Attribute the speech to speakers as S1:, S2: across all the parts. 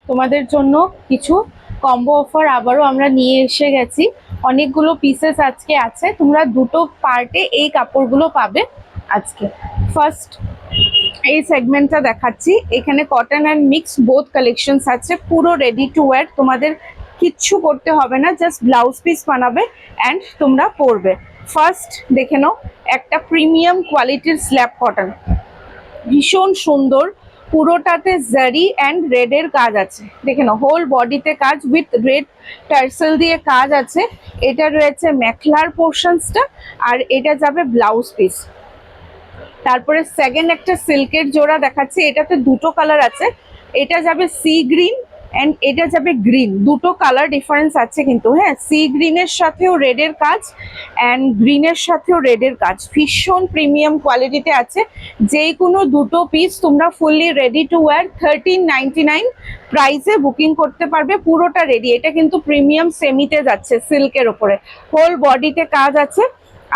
S1: তোমাদের জন্য কিছু কম্বো অফার আবারও আমরা নিয়ে এসে গেছি। অনেকগুলো পিসেস আজকে আছে, তোমরা দুটো পার্টে এই কাপড়গুলো পাবে আজকে। ফার্স্ট এই সেগমেন্টটা দেখাচ্ছি, এখানে cotton and mix both collections আছে, পুরো রেডি টু ওয়্যার, তোমাদের কিচ্ছু করতে হবে না, জাস্ট ব্লাউজ পিস বানাবে অ্যান্ড তোমরা পরবে। ফার্স্ট দেখে নাও, একটা প্রিমিয়াম কোয়ালিটির স্ল্যাব কটন, ভীষণ সুন্দর, পুরোটাতে জারি অ্যান্ড রেডের কাজ আছে, দেখে নাও হোল বডিতে কাজ উইথ রেড টার্সেল দিয়ে কাজ আছে। এটা রয়েছে মেখলার পোর্শনসটা, আর এটা যাবে ব্লাউজ পিস। তারপরে সেকেন্ড একটা সিল্কের জোড়া দেখাচ্ছি, এটাতে দুটো কালার আছে, এটা যাবে সি গ্রিন অ্যান্ড এটা যাবে গ্রিন, দুটো কালার ডিফারেন্স আছে কিন্তু, হ্যাঁ, সি গ্রিনের সাথেও রেডের কাজ অ্যান্ড গ্রিনের সাথেও রেডের কাজ, ভীষণ প্রিমিয়াম কোয়ালিটিতে আছে। যে কোনো দুটো পিস তোমরা ফুললি রেডি টু ওয়্যার 1399 প্রাইসে বুকিং করতে পারবে, পুরোটা রেডি। এটা কিন্তু প্রিমিয়াম সেমিতে যাচ্ছে, সিল্কের ওপরে হোল বডিতে কাজ আছে,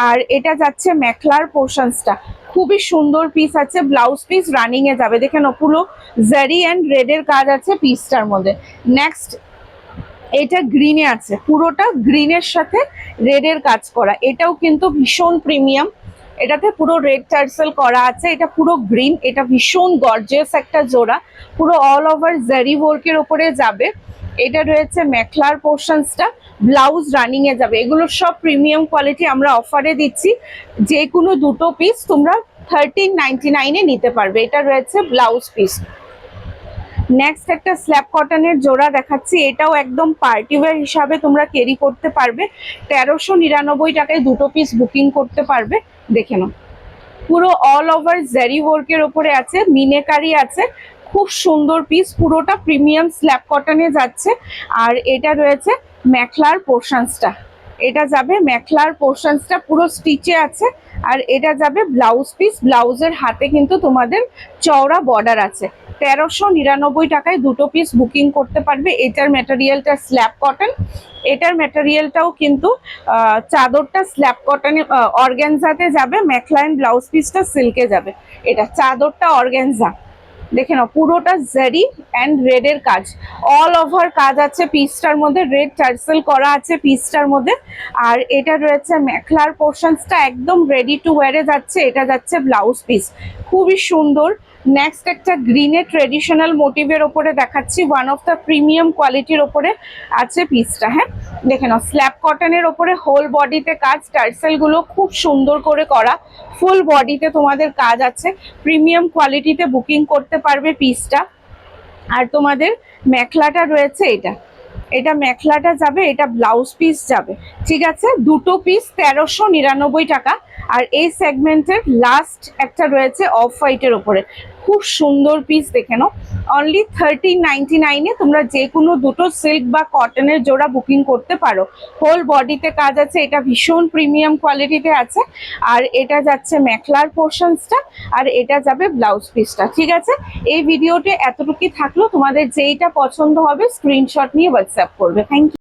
S1: আর এটা যাচ্ছে মেখলার পোর্শনসটা, খুবই সুন্দর পিস আছে, ব্লাউজ পিস রানিং এ যাবে, দেখেন পুরো জারি অ্যান্ড রেডের কাজ আছে পিসটার মধ্যে। নেক্সট এটা গ্রিনে আছে, পুরোটা গ্রিনের সাথে রেডের কাজ করা, এটাও কিন্তু ভীষণ প্রিমিয়াম, এটাতে পুরো রেড টার্সেল করা আছে, এটা পুরো গ্রিন, এটা ভীষণ গর্জিয়াস একটা জোড়া, পুরো অল ওভার জারি ওয়ার্কের উপরে যাবে। এটা রয়েছে মেখলার পোর্শনসটা, ব্লাউজ রানিং এ যাবে, এগুলো সব প্রিমিয়াম কোয়ালিটি আমরা অফারে দিচ্ছি। যে কোনো দুটো পিস তোমরা 1399 নিতে পারবে। এটা রয়েছে ব্লাউজ পিস। নেক্সট একটা স্ল্যাব কটনের জোড়া দেখাচ্ছি, এটাও একদম পার্টিওয়্যার হিসাবে তোমরা ক্যারি করতে পারবে, 1399 টাকায় দুটো পিস বুকিং করতে পারবে। দেখে নাও পুরো অল ওভার জারি ওয়ার্কের ওপরে আছে, মিনেকারি আছে, খুব সুন্দর পিস, পুরোটা প্রিমিয়াম স্ল্যাব কটনে যাচ্ছে। আর এটা রয়েছে মেখলার পোর্শনসটা, এটা যাবে মেখলার পোর্শনসটা পুরো স্টিচে আছে, আর এটা যাবে ব্লাউজ পিস, ব্লাউজের হাতে কিন্তু তোমাদের চওড়া বর্ডার আছে। 1399 টাকায় দুটো পিস বুকিং করতে পারবে। এটার ম্যাটেরিয়ালটা স্ল্যাব কটন, এটার ম্যাটেরিয়ালটাও কিন্তু চাদরটা স্ল্যাব কটনে অর্গ্যানজাতে যাবে, মেখলা এন্ড ব্লাউজ পিসটা সিল্কে যাবে। এটা চাদরটা অর্গ্যানজা, দেখে নাও পুরোটা জারি অ্যান্ড রেডের কাজ, অল ওভার কাজ আছে পিসটার মধ্যে, রেড টার্সেল করা আছে পিসটার মধ্যে। আর এটা রয়েছে মেখলার পোর্শনসটা, একদম রেডি টু ওয়্যারে যাচ্ছে, এটা যাচ্ছে ব্লাউজ পিস, খুবই সুন্দর। নেক্সট একটা গ্রিনের ট্রেডিশনাল মোটিভের ওপরে দেখাচ্ছি, ওয়ান অফ দ্য প্রিমিয়াম কোয়ালিটির ওপরে আছে পিসটা, হ্যাঁ দেখে নাও স্ল্যাব কটনের ওপরে হোল বডিতে কাজ, টার্সেলগুলো খুব সুন্দর করে করা, ফুল বডিতে তোমাদের কাজ আছে, প্রিমিয়াম কোয়ালিটিতে বুকিং করতে পারবে পিসটা। আর তোমাদের মেখলাটা রয়েছে, এটা এটা মেখলাটা যাবে, এটা ব্লাউজ পিস যাবে, ঠিক আছে। দুটো পিস 1399 টাকা। আর এই সেগমেন্টের লাস্ট একটা রয়েছে অফ হোয়াইটের ওপরে, খুব সুন্দর পিস, দেখে নাও অনলি 1399 তোমরা যে কোনো দুটো সিল্ক বা কটনের জোড়া বুকিং করতে পারো, হোল বডিতে কাজ আছে, এটা ভীষণ প্রিমিয়াম কোয়ালিটিতে আছে। আর এটা যাচ্ছে মেখলার পোর্শনসটা, আর এটা যাবে ব্লাউজ পিসটা, ঠিক আছে। এই ভিডিওতে এতটুকুই থাকলো, তোমাদের যেইটা পছন্দ হবে স্ক্রিনশট নিয়ে হোয়াটসঅ্যাপ করবে। Thank you.